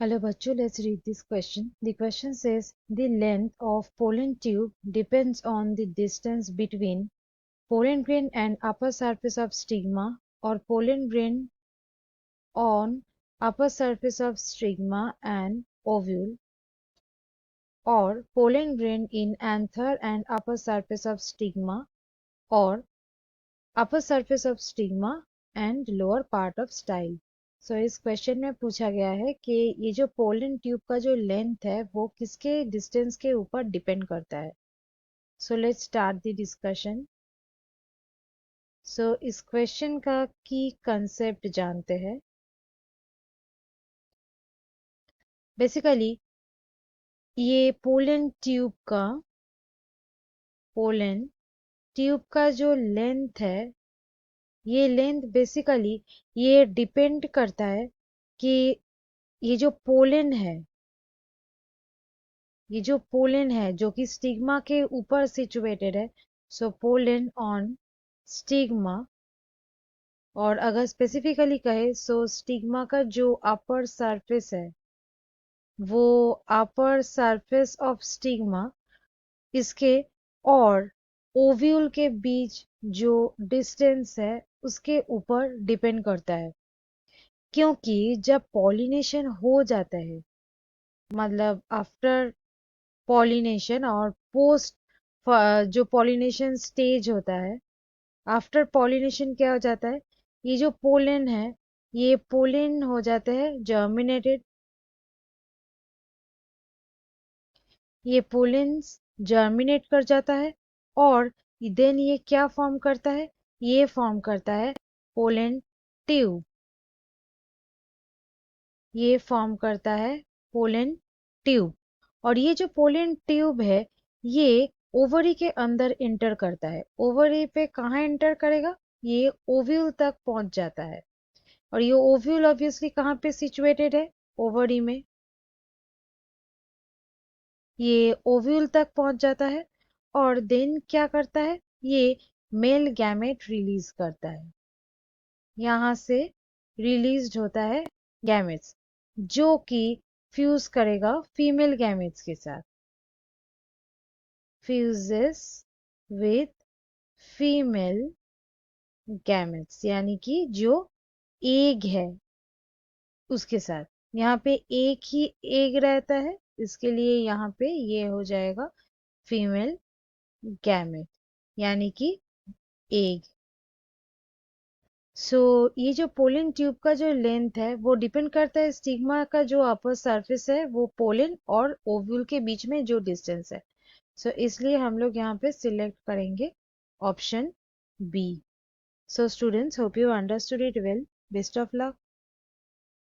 Hello बच्चों, let's read this question. The question says the length of pollen tube depends on the distance between pollen grain and upper surface of stigma, or pollen grain on upper surface of stigma and ovule, or pollen grain in anther and upper surface of stigma, or upper surface of stigma and lower part of style. सो इस question में पूछा गया है कि ये जो pollen tube का जो लेंथ है वो किसके डिस्टेंस के ऊपर डिपेंड करता है. So let's start the discussion. So इस क्वेश्चन का की कंसेप्ट जानते हैं. बेसिकली ये पोलन ट्यूब का जो लेंथ है, ये लेंथ बेसिकली ये डिपेंड करता है कि ये जो पोलन है जो कि स्टिग्मा के ऊपर सिचुएटेड है. सो पोलन ऑन स्टिग्मा, और अगर स्पेसिफिकली कहे सो स्टिग्मा का जो अपर सरफेस है वो अपर सरफेस ऑफ स्टिग्मा, इसके और ओव्यूल के बीच जो डिस्टेंस है उसके ऊपर डिपेंड करता है. क्योंकि जब पॉलिनेशन हो जाता है, मतलब आफ्टर पॉलिनेशन और पोस्ट जो पॉलिनेशन स्टेज होता है, आफ्टर पॉलिनेशन क्या हो जाता है, ये जो पोलन है ये पोलन हो जाता है जर्मिनेटेड. ये पोलन जर्मिनेट कर जाता है और देन ये क्या फॉर्म करता है, ये फॉर्म करता है पोलन ट्यूब. ये फॉर्म करता है पोलन ट्यूब. और ये जो पोलन ट्यूब है ये ओवरी के अंदर इंटर करता है. ओवरी पे कहाँ इंटर करेगा, ये ओव्यूल तक पहुंच जाता है. और ये ओव्यूल ऑब्वियसली कहाँ पे सिचुएटेड है, ओवरी में. ये ओव्यूल तक पहुंच जाता है और देन क्या करता है, ये मेल गैमेट रिलीज करता है. यहाँ से रिलीज होता है गैमेट्स जो कि फ्यूज करेगा फीमेल गैमेट्स के साथ. फ्यूजेस विथ फीमेल गैमेट्स, यानी कि जो एग है उसके साथ. यहाँ पे एक ही एग रहता है, इसके लिए यहाँ पे ये हो जाएगा फीमेल गैमेट, यानी कि एग. सो ये जो पोलन ट्यूब का जो लेंथ है वो डिपेंड करता है स्टिग्मा का जो अपर सरफेस है वो पोलन और ओव्यूल के बीच में जो डिस्टेंस है. सो इसलिए हम लोग यहाँ पे सिलेक्ट करेंगे option B. So students, hope you understood it well. Best of luck.